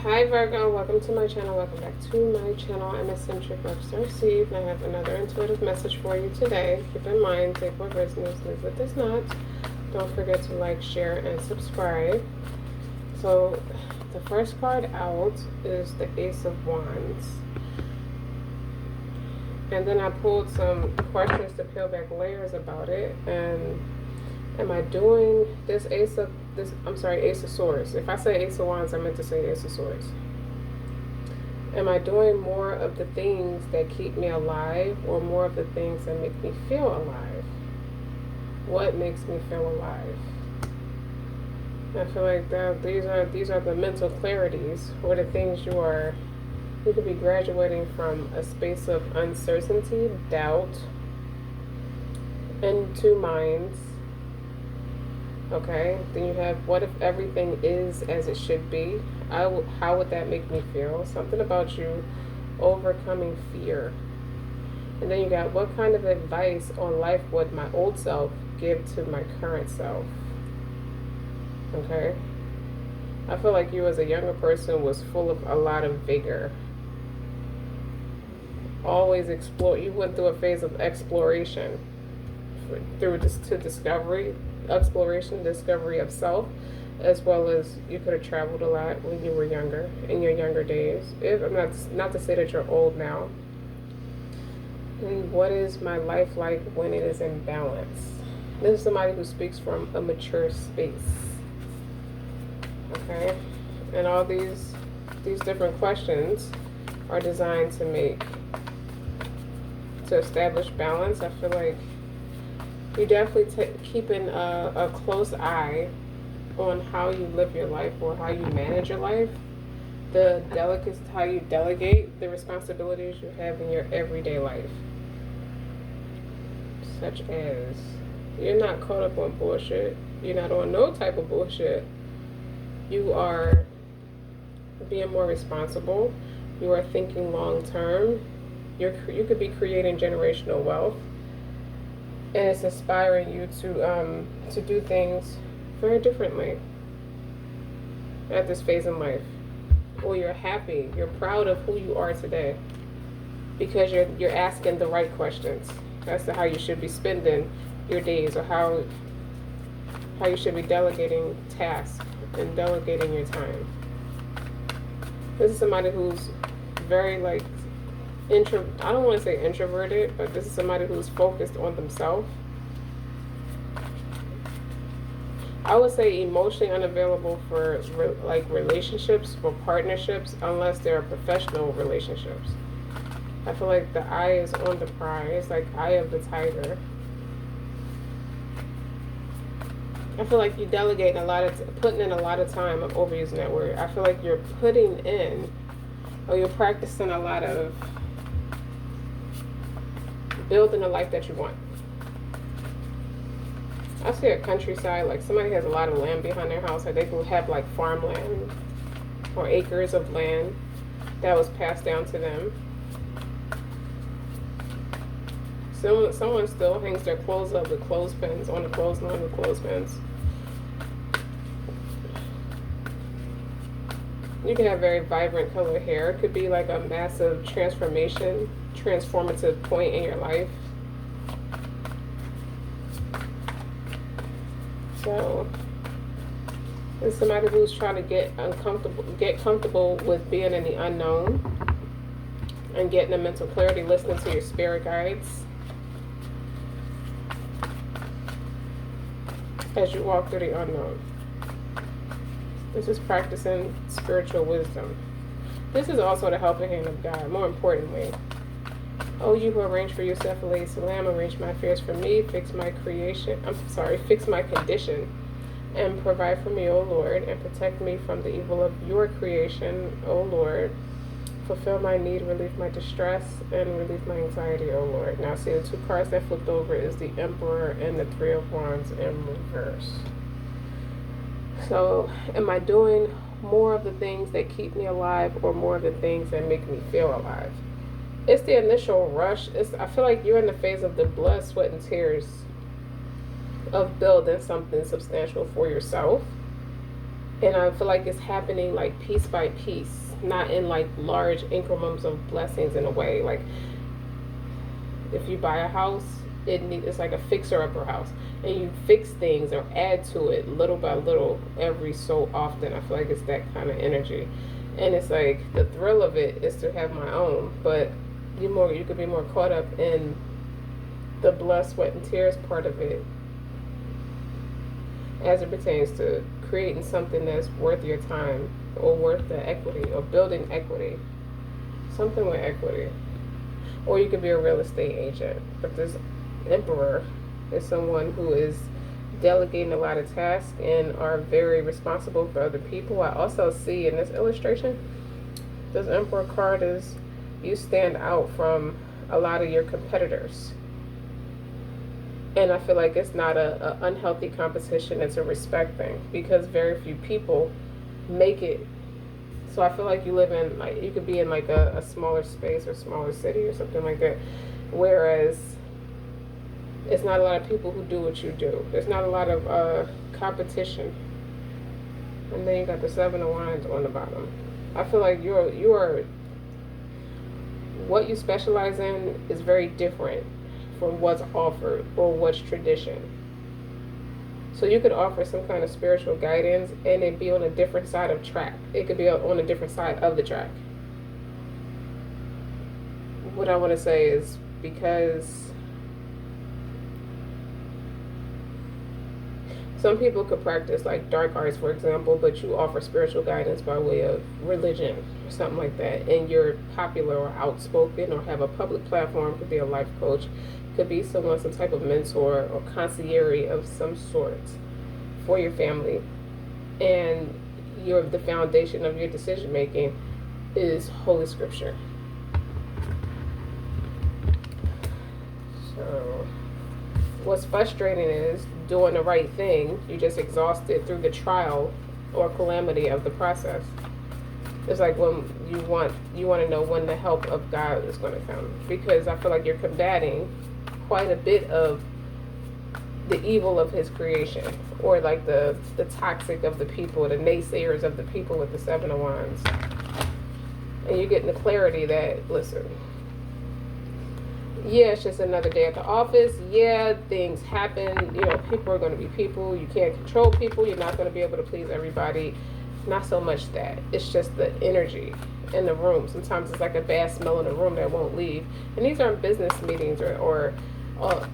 Hi Virgo, welcome to my channel. Welcome back to my channel. I'm eccentric RockStar'Seed, and I have another intuitive message for you today. Keep in mind, take what resonates, leave what does not. Don't forget to like, share, and subscribe. So, the first card out is the Ace of Wands. And then I pulled some questions to peel back layers about it. And am I doing this Ace of Swords. If I say Ace of Wands, I meant to say Ace of Swords. Am I doing more of the things that keep me alive or more of the things that make me feel alive? What makes me feel alive? I feel like these are the mental clarities, or the things you could be graduating from a space of uncertainty, doubt, and two minds. Okay, then you have, what if everything is as it should be? How would that make me feel? Something about you overcoming fear. And then you got, what kind of advice on life would my old self give to my current self? Okay, I feel like you as a younger person was full of a lot of vigor. Always explore. You went through a phase of exploration exploration, discovery of self, as well as you could have traveled a lot when you were younger, in your younger days. If I'm not to say that you're old now. And what is my life like when it is in balance? This is somebody who speaks from a mature space. Okay, and all these different questions are designed to establish balance. I feel like you're definitely keeping a close eye on how you live your life or how you manage your life. The delicacy, how you delegate the responsibilities you have in your everyday life. Such as, you're not caught up on bullshit. You're not on no type of bullshit. You are being more responsible. You are thinking long term. You could be creating generational wealth. And it's inspiring you to do things very differently at this phase in life. Or you're happy, you're proud of who you are today, because you're asking the right questions as to how you should be spending your days, or how you should be delegating tasks and delegating your time. This is somebody who's very I don't want to say introverted, but this is somebody who's focused on themselves. I would say emotionally unavailable for relationships, for partnerships, unless they're professional relationships. I feel like the eye is on the prize, like eye of the tiger. I feel like you're delegating putting in a lot of time. I'm overusing that word. I feel like you're putting in, or you're practicing a lot of building a life that you want. I see a countryside, like somebody has a lot of land behind their house, or they can have like farmland or acres of land that was passed down to them. Someone still hangs their clothes up with clothespins on the clothesline with clothespins. You can have very vibrant colored hair. It could be like a massive transformative point in your life. So, it's somebody who's trying to get comfortable with being in the unknown and getting a mental clarity, listening to your spirit guides as you walk through the unknown. This is practicing spiritual wisdom. This is also the helping hand of God, more importantly. Oh, you who arrange for yourself, Alayhi Salam, arrange my fears for me, fix my condition, and provide for me, O Lord, and protect me from the evil of your creation, O Lord. Fulfill my need, relieve my distress, and relieve my anxiety, O Lord. Now see, the two cards that flipped over is the Emperor and the Three of Wands in reverse. So, am I doing more of the things that keep me alive or more of the things that make me feel alive? It's the initial rush. I feel like you're in the phase of the blood, sweat, and tears of building something substantial for yourself. And I feel like it's happening like piece by piece, not in like large increments of blessings in a way. Like if you buy a house, it's like a fixer-upper house, and you fix things or add to it little by little every so often. I feel like it's that kind of energy, and it's like the thrill of it is to have my own, but you could be more caught up in the blood, sweat, and tears part of it as it pertains to creating something that's worth your time or worth the equity or building equity, something with equity. Or you could be a real estate agent. But this emperor is someone who is delegating a lot of tasks and are very responsible for other people. I also see in this illustration, this emperor card is you stand out from a lot of your competitors. And I feel like it's not a unhealthy competition, it's a respect thing, because very few people make it. So I feel like you live in, like, you could be in like a smaller space or smaller city or something like that, whereas it's not a lot of people who do what you do. There's not a lot of competition. And then you got the Seven of Wands on the bottom. I feel like you are what you specialize in is very different from what's offered or what's tradition. So you could offer some kind of spiritual guidance and it be on a different side of track. It could be on a different side of the track. What I want to say is, because some people could practice like dark arts, for example, but you offer spiritual guidance by way of religion or something like that, and you're popular or outspoken or have a public platform. Could be a life coach, could be someone, some type of mentor or concierge of some sort for your family, and the foundation of your decision making is Holy Scripture. So what's frustrating is doing the right thing, you just exhausted through the trial or calamity of the process. It's like when you want to know when the help of God is going to come, because I feel like you're combating quite a bit of the evil of his creation, or like the toxic of the people, the naysayers of the people with the Seven of Wands. And you're getting the clarity that, listen, yeah, it's just another day at the office. Yeah, things happen. You know, people are going to be people. You can't control people. You're not going to be able to please everybody. Not so much that. It's just the energy in the room. Sometimes it's like a bad smell in the room that won't leave. And these aren't business meetings or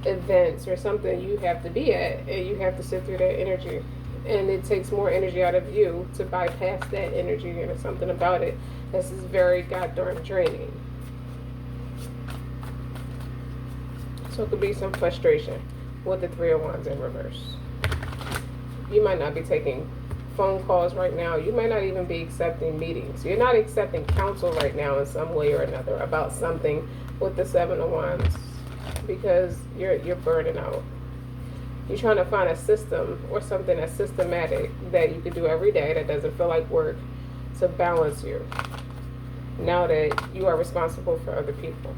events or something you have to be at. And you have to sit through that energy. And it takes more energy out of you to bypass that energy. And there's something about it that's just very goddamn draining. So it could be some frustration with the Three of Wands in reverse. You might not be taking phone calls right now. You might not even be accepting meetings. You're not accepting counsel right now in some way or another about something with the Seven of Wands, because you're burning out. You're trying to find a system or something that's systematic that you could do every day that doesn't feel like work to balance you, now that you are responsible for other people.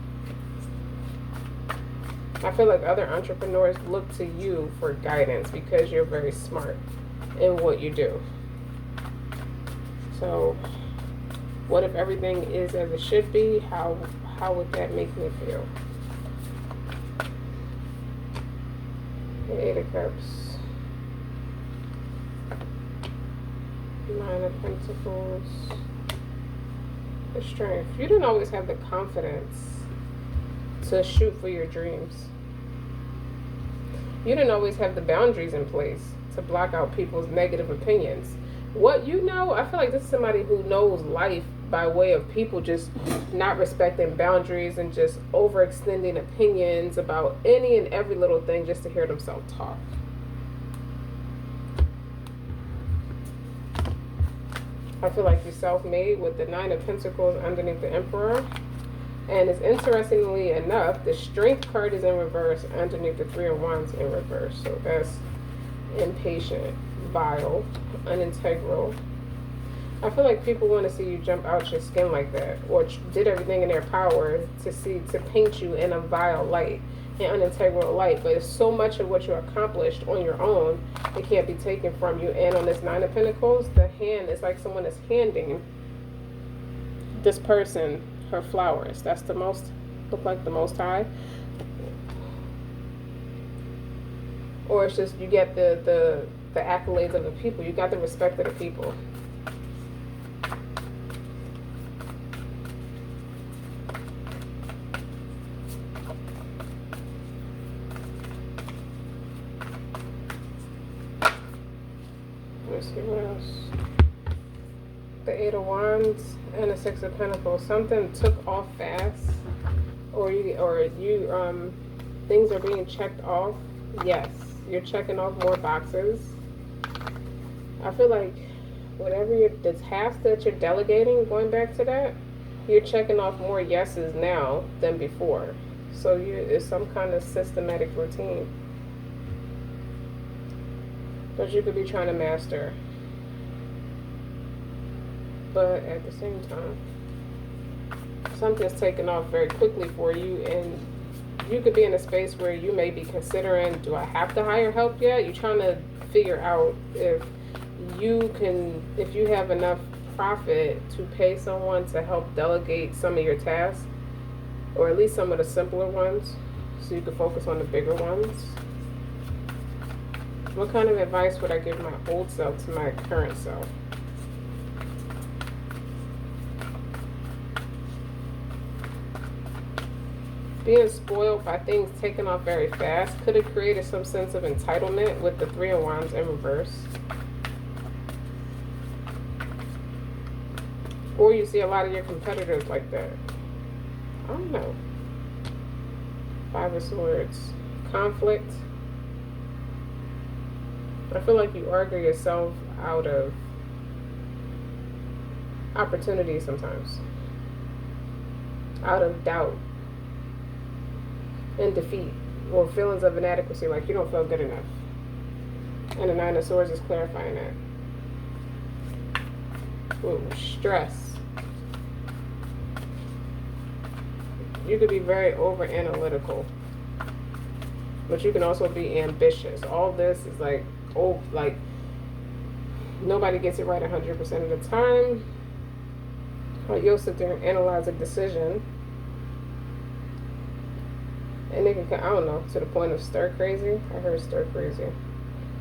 I feel like other entrepreneurs look to you for guidance because you're very smart in what you do. So what if everything is as it should be? How would that make me feel? The Eight of Cups, Nine of Pentacles, the Strength. You don't always have the confidence to shoot for your dreams. You didn't always have the boundaries in place to block out people's negative opinions. What you know, I feel like this is somebody who knows life by way of people just not respecting boundaries and just overextending opinions about any and every little thing just to hear themselves talk. I feel like you're self-made with the Nine of Pentacles underneath the Emperor. And it's interestingly enough, the Strength card is in reverse underneath the Three of Wands in reverse. So that's impatient, vile, unintegral. I feel like people want to see you jump out your skin like that, or did everything in their power to paint you in a vile light. in unintegral light, but it's so much of what you accomplished on your own, it can't be taken from you. And on this Nine of Pentacles, the hand is like someone is handing this person her flowers. That's the most, look like the Most High. Or it's just you get the accolades of the people. You got the respect of the people. Let's see what else. The Eight of Wands and the Six of Pentacles. Something took off fast, or you things are being checked off. Yes, you're checking off more boxes. I feel like whatever the tasks that you're delegating, going back to that, you're checking off more yeses now than before. So it's some kind of systematic routine that you could be trying to master. But at the same time, something's taken off very quickly for you, and you could be in a space where you may be considering, do I have to hire help yet? You're trying to figure out if you have enough profit to pay someone to help delegate some of your tasks, or at least some of the simpler ones, so you can focus on the bigger ones. What kind of advice would I give my old self to my current self? Being spoiled by things taken off very fast could have created some sense of entitlement with the Three of Wands in reverse. Or you see a lot of your competitors like that. I don't know. Five of Swords. Conflict. I feel like you argue yourself out of opportunity sometimes. Out of doubt and defeat, or feelings of inadequacy, like you don't feel good enough. And the Nine of Swords is clarifying that. Ooh, stress. You could be very over analytical, but you can also be ambitious. All this is like, oh, like nobody gets it right 100% of the time. Like you'll sit there and analyze a decision, and it can, I don't know, to the point of stir crazy. I heard stir crazy.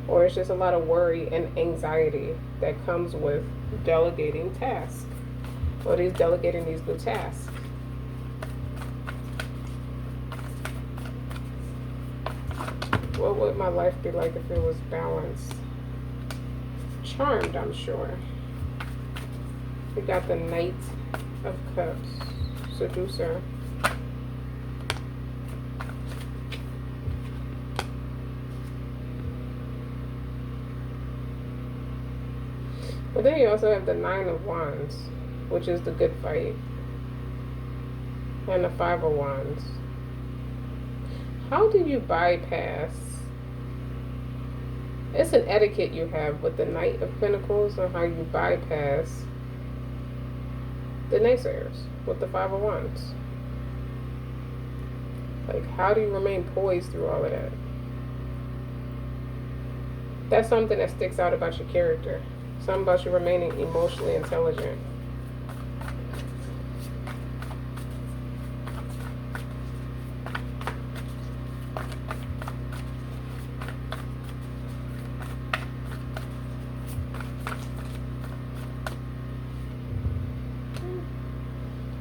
Or it's just a lot of worry and anxiety that comes with delegating tasks, or delegating these new tasks. What would my life be like if it was balanced? Charmed, I'm sure. We got the Knight of Cups, seducer. But then you also have the Nine of Wands, which is the good fight, and the Five of Wands. How do you bypass? It's an etiquette you have with the Knight of Pentacles on how you bypass the naysayers with the Five of Wands. Like, how do you remain poised through all of that? That's something that sticks out about your character. Something about you remaining emotionally intelligent.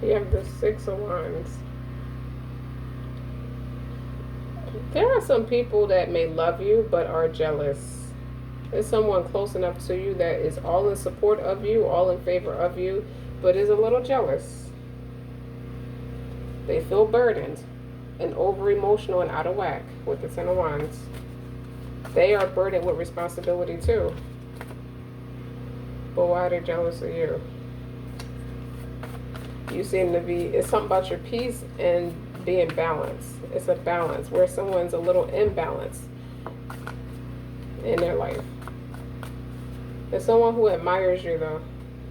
You have the Six of Wands. There are some people that may love you but are jealous. There's someone close enough to you that is all in support of you, all in favor of you, but is a little jealous. They feel burdened and over emotional and out of whack with the Ten of Wands. They are burdened with responsibility too. But why are they jealous of you? You seem to be, it's something about your peace and being balanced. It's a balance where someone's a little imbalanced in their life. There's someone who admires you though,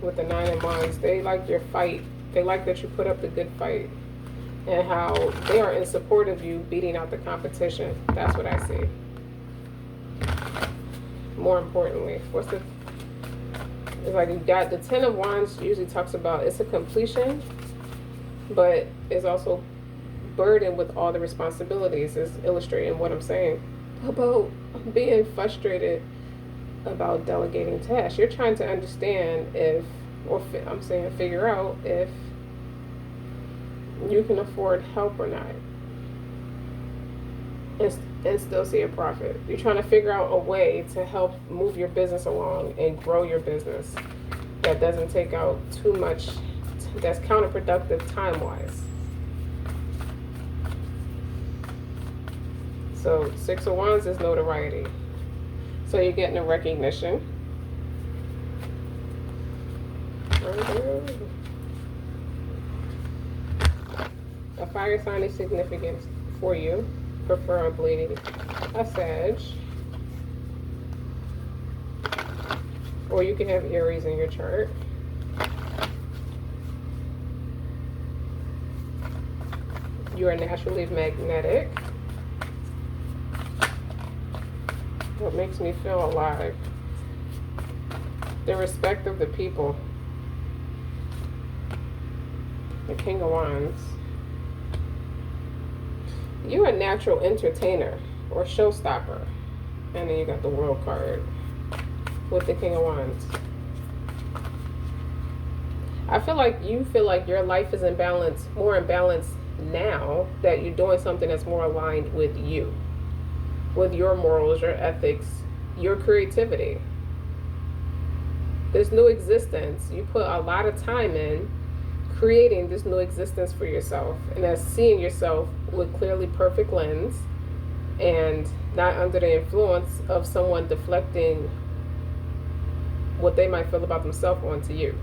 with the Nine of Wands. They like your fight. They like that you put up the good fight. and how they are in support of you beating out the competition. That's what I see. More importantly, it's like you got the Ten of Wands usually talks about it's a completion, but it's also burdened with all the responsibilities. Is illustrating what I'm saying about being frustrated about delegating tasks. You're trying to understand if, or I'm saying figure out if you can afford help or not, and still see a profit. You're trying to figure out a way to help move your business along and grow your business that doesn't take out too much, that's counterproductive time-wise. So 6 of Wands is notoriety. So you're getting a recognition. A fire sign is significant for you, preferably a Sag. Or you can have Aries in your chart. You are naturally magnetic. What makes me feel alive? The respect of the people. The King of Wands. You're a natural entertainer or showstopper. And then you got the World card with the King of Wands. I feel like you feel like your life is in balance, more in balance now that you're doing something that's more aligned with you, with your morals, your ethics, your creativity. This new existence, you put a lot of time in creating this new existence for yourself, and that's seeing yourself with clearly perfect lens and not under the influence of someone deflecting what they might feel about themselves onto you.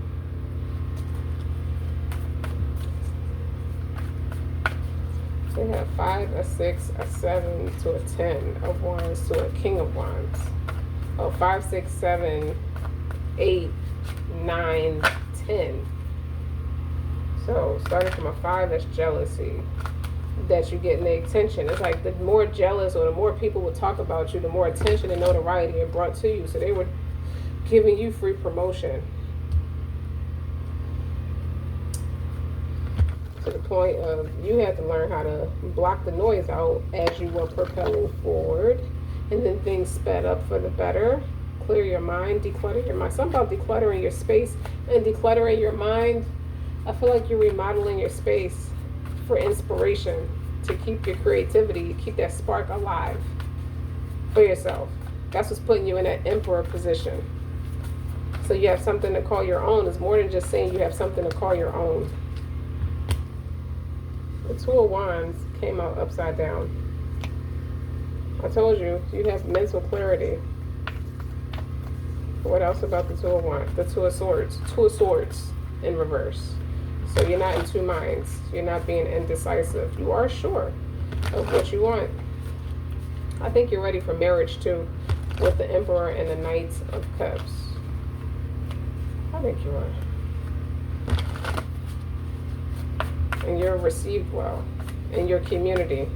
So you have 5, a 6, a 7 to a 10 of Wands to a King of Wands. Oh, 5, 6, 7, 8, 9, 10. So starting from a 5, that's jealousy. That you're getting the attention. It's like the more jealous or the more people would talk about you, the more attention and notoriety it brought to you. So they were giving you free promotion. To the point of you had to learn how to block the noise out as you were propelling forward. And then things sped up for the better. Clear your mind, declutter your mind. Something about decluttering your space and decluttering your mind. I feel like you're remodeling your space for inspiration, to keep your creativity, keep that spark alive for yourself. That's what's putting you in that emperor position. So you have something to call your own. It's more than just saying you have something to call your own. The 2 of Wands came out upside down. I told you, you have mental clarity. What else about the 2 of Wands? The 2 of Swords. 2 of Swords in reverse. So you're not in two minds. You're not being indecisive. You are sure of what you want. I think you're ready for marriage too, with the Emperor and the Knight of Cups. I think you are. And you're received well in your community.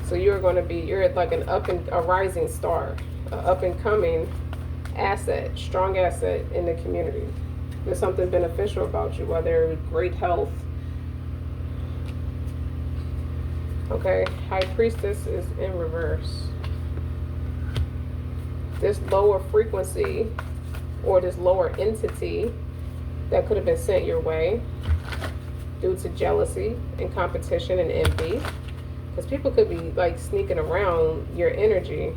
So you're going to be, you're like a rising star, an up and coming asset, strong asset in the community. There's something beneficial about you, whether great health. Okay, High Priestess is in reverse. This lower frequency or this lower entity that could have been sent your way due to jealousy and competition and envy. Because people could be like sneaking around your energy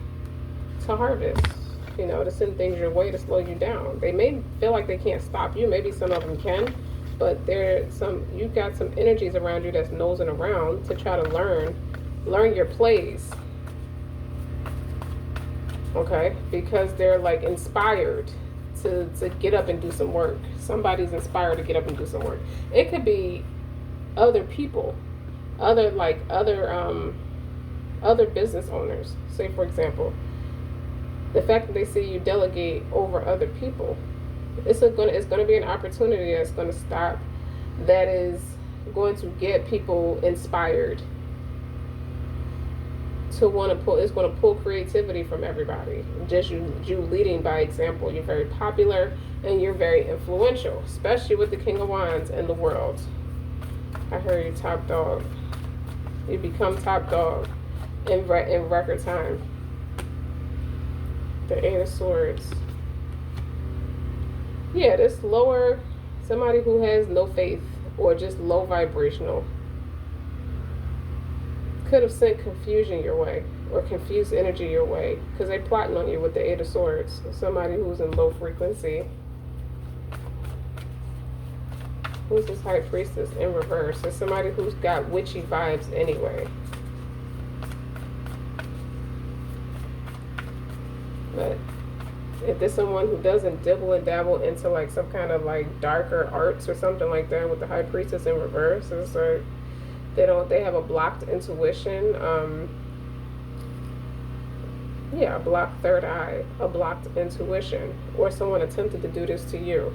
to harvest. You know, to send things your way to slow you down. They may feel like they can't stop you. Maybe some of them can. But you've got some energies around you that's nosing around to try to learn your plays. Okay? Because they're like inspired to get up and do some work. Somebody's inspired to get up and do some work. It could be other people. Other business owners. Say, for example, the fact that they see you delegate over other people, it's going to be an opportunity that's going to stop. That is going to get people inspired to want to pull. It's going to pull creativity from everybody. Just you leading by example. You're very popular and you're very influential, especially with the King of Wands in the world. I heard you top dog. You become top dog in record time. The Eight of Swords. Yeah, this lower, somebody who has no faith or just low vibrational could have sent confusion your way or confused energy your way because they're plotting on you with the Eight of Swords. Somebody who's in low frequency. Who's this High Priestess in reverse? It's somebody who's got witchy vibes anyway. But if there's someone who doesn't dibble and dabble into like some kind of like darker arts or something like that with the High Priestess in reverse, it's like they have a blocked intuition. Yeah, a blocked third eye, a blocked intuition, or someone attempted to do this to you.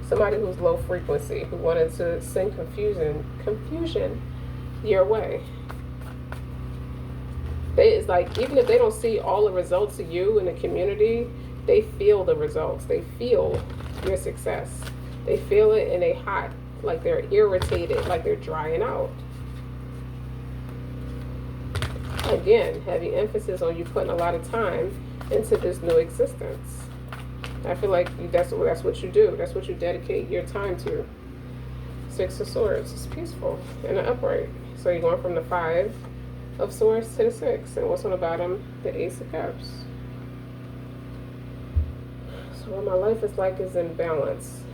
Somebody who's low frequency, who wanted to send confusion your way. It's like, even if they don't see all the results of you in the community, they feel the results. They feel your success. They feel it and they hot, like they're irritated, like they're drying out. Again, heavy emphasis on you putting a lot of time into this new existence. I feel like that's what you do. That's what you dedicate your time to. Six of Swords. It's peaceful and upright. So you're going from the Five of Swords to the Six. And what's on the bottom? The Ace of Cups. So what my life is like is in balance.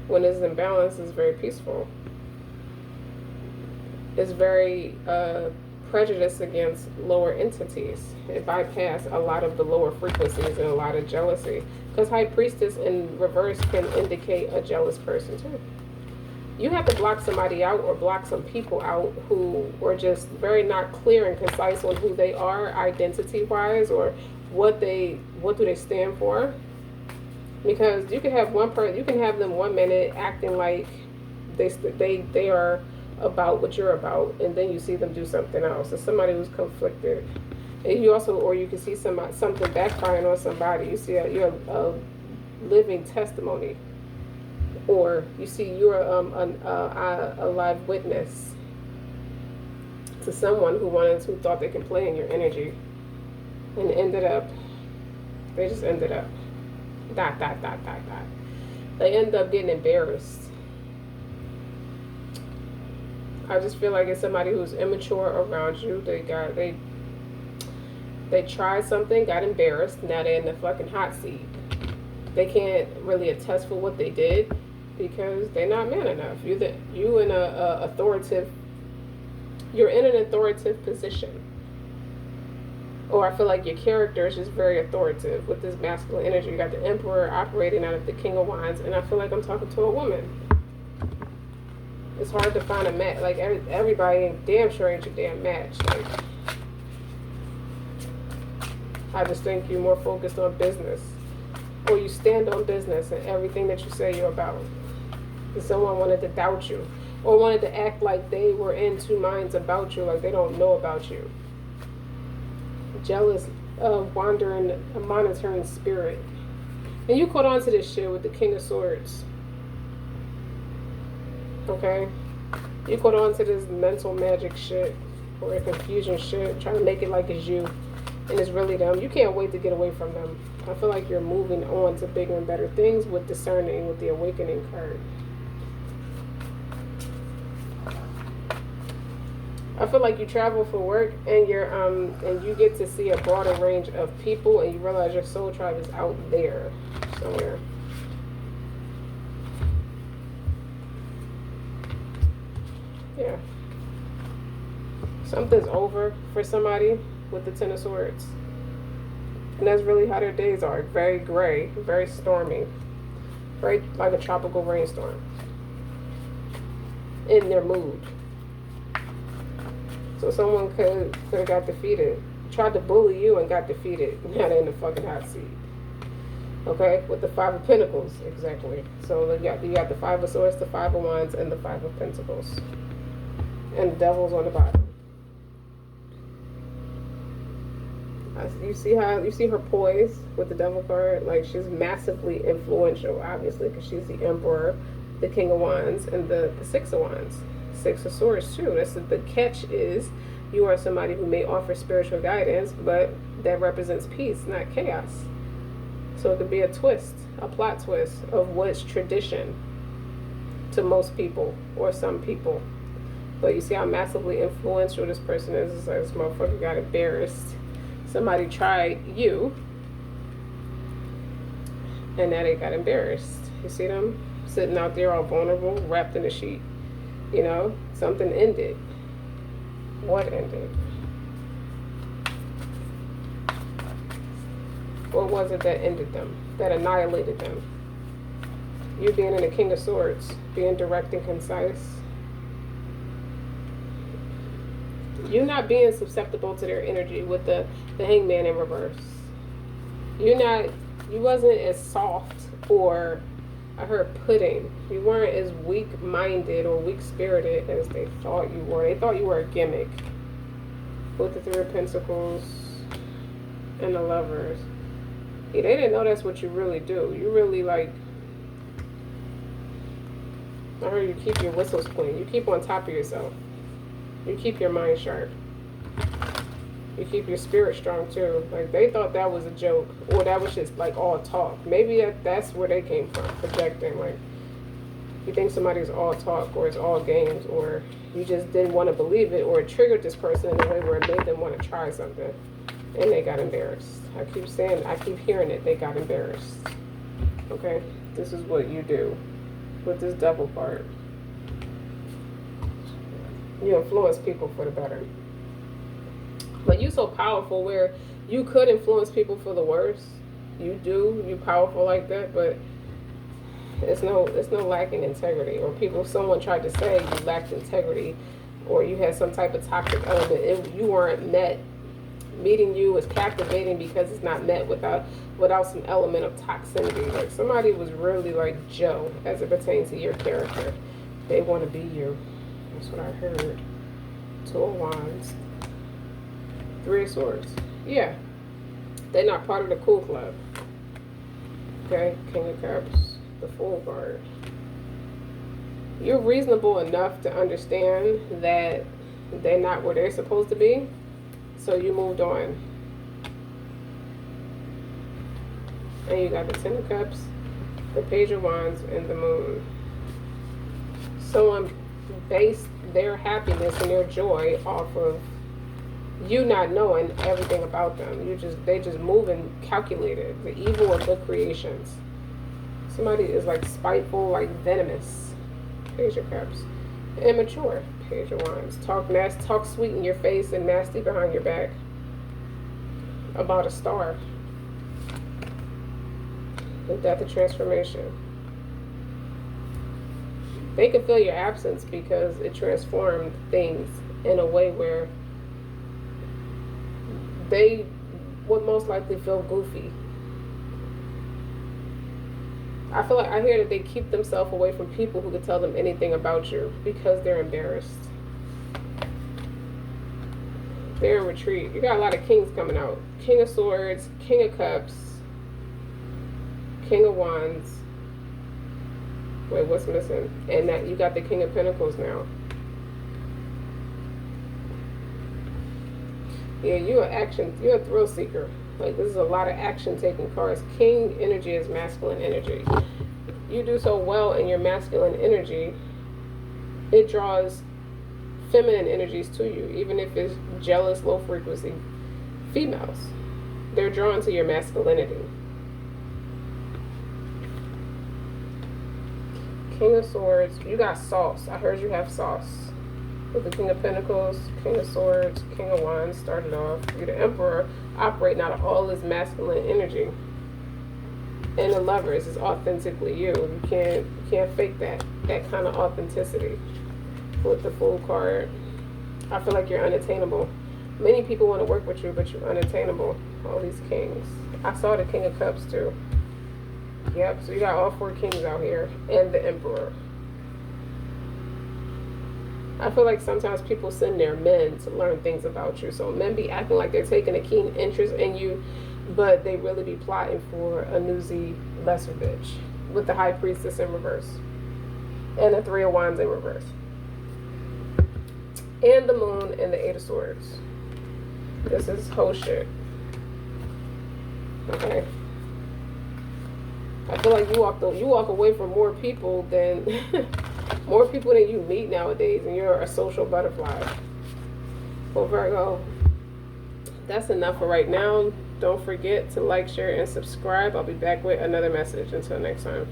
When it's in balance, it's very peaceful. It's very prejudiced against lower entities. It bypassed a lot of the lower frequencies and a lot of jealousy. Because High Priestess in reverse can indicate a jealous person too. You have to block somebody out or block some people out who are just very not clear and concise on who they are identity-wise or what do they stand for. Because you can have one person, you can have them 1 minute acting like they are about what you're about, and then you see them do something else. It's somebody who's conflicted. And you also, or you can see something backfiring on somebody. You see you're a living testimony, or you see you're a live witness to someone who thought they can play in your energy, and they just ended up they end up getting embarrassed. I just feel like it's somebody who's immature around you. They tried something, got embarrassed, now they're in the fucking hot seat. They can't really attest for what they did because they're not man enough. You're in an authoritative position. Or I feel like your character is just very authoritative with this masculine energy. You got the Emperor operating out of the King of Wands, and I feel like I'm talking to a woman. It's hard to find a match. Like, everybody ain't damn sure ain't your damn match. Like, I just think you're more focused on business. Or you stand on business and everything that you say you're about. If someone wanted to doubt you. Or wanted to act like they were in two minds about you. Like they don't know about you. Jealous, wandering, a monitoring spirit. And you caught on to this shit with the King of Swords. Okay? You caught on to this mental magic shit. Or confusion shit. Trying to make it like it's you. And it's really them. You can't wait to get away from them. I feel like you're moving on to bigger and better things with discerning, with the awakening card. I feel like you travel for work and you get to see a broader range of people and you realize your soul tribe is out there somewhere. Yeah. Something's over for somebody with the Ten of Swords. And that's really how their days are. Very gray, very stormy. Very like a tropical rainstorm. In their mood. So someone could have got defeated. Tried to bully you and got defeated. Now they're in the fucking hot seat. Okay? With the Five of Pentacles. Exactly. So you got the Five of Swords, the Five of Wands, and the Five of Pentacles. And the devil's on the bottom. You see her poise with the devil card? Like, she's massively influential, obviously, because she's the emperor, the king of wands, and the six of wands. Six of swords, too. That's the catch is you are somebody who may offer spiritual guidance, but that represents peace, not chaos. So it could be a twist, a plot twist of what's tradition to most people or some people. But you see how massively influential this person is. It's like this motherfucker got embarrassed. Somebody tried you, and now they got embarrassed. You see them sitting out there all vulnerable, wrapped in a sheet. You know, something ended. What ended? What was it that ended them, that annihilated them? You being in the King of Swords, being direct and concise. You're not being susceptible to their energy with the hangman in reverse. You wasn't as soft, or I heard pudding. You weren't as weak-minded or weak-spirited as they thought you were. They thought you were a gimmick. With the Three of Pentacles and the Lovers. Yeah, they didn't know that's what you really do. You really, like, I heard you keep your whistles clean. You keep on top of yourself. You keep your mind sharp. You keep your spirit strong too. Like, they thought that was a joke, or that was just like all talk. Maybe that's where they came from, projecting. Like, you think somebody's all talk, or it's all games, or you just didn't want to believe it, or it triggered this person in a way where it made them want to try something, and they got embarrassed. I keep hearing it. They got embarrassed. Okay, this is what you do with this devil part. You influence people for the better. But you so powerful where you could influence people for the worse. You do. You powerful like that, but it's no lacking integrity. Or someone tried to say you lacked integrity, or you had some type of toxic element. You weren't met. Meeting you is captivating because it's not met without some element of toxicity. Like, somebody was really like Joe as it pertains to your character. They want to be you. That's what I heard. Two of Wands. Three of Swords. Yeah. They're not part of the cool club. Okay. King of Cups. The Fool card. You're reasonable enough to understand that they're not where they're supposed to be. So you moved on. And you got the Ten of Cups, the Page of Wands, and the Moon. Someone based their happiness and their joy off of you not knowing everything about them. They just moving calculated. The evil of good creations. Somebody is like spiteful, like venomous. Page of Cups. Immature. Page of Wands. Talk sweet in your face and nasty behind your back. About a star. The Death of Transformation. They could feel your absence because it transformed things in a way where they would most likely feel goofy. I feel like I hear that they keep themselves away from people who could tell them anything about you because they're embarrassed. They're in retreat. You got a lot of kings coming out. King of Swords, King of Cups, King of Wands. Wait, what's missing? And that you got the King of Pentacles now. Yeah, you're a thrill seeker. Like, this is a lot of action taking cards. King energy is masculine energy. You do so well in your masculine energy, it draws feminine energies to you, even if it's jealous, low frequency females. They're drawn to your masculinity. King of Swords. You got sauce. I heard you have sauce. With the King of Pentacles, King of Swords, King of Wands started off. You're the Emperor, operating out of all this masculine energy. And the Lovers is authentically you. You can't fake that kind of authenticity. With the Fool card, I feel like you're unattainable. Many people want to work with you, but you're unattainable. All these kings. I saw the King of Cups too. Yep, so you got all four kings out here and the Emperor. I feel like sometimes people send their men to learn things about you. So men be acting like they're taking a keen interest in you, but they really be plotting for a newsy lesser bitch with the High Priestess in reverse and the Three of Wands in reverse and the Moon and the Eight of Swords. This is whole shit. Okay. I feel like you walk away from more people than you meet nowadays, and you're a social butterfly. Well, Virgo, that's enough for right now. Don't forget to like, share, and subscribe. I'll be back with another message. Until next time.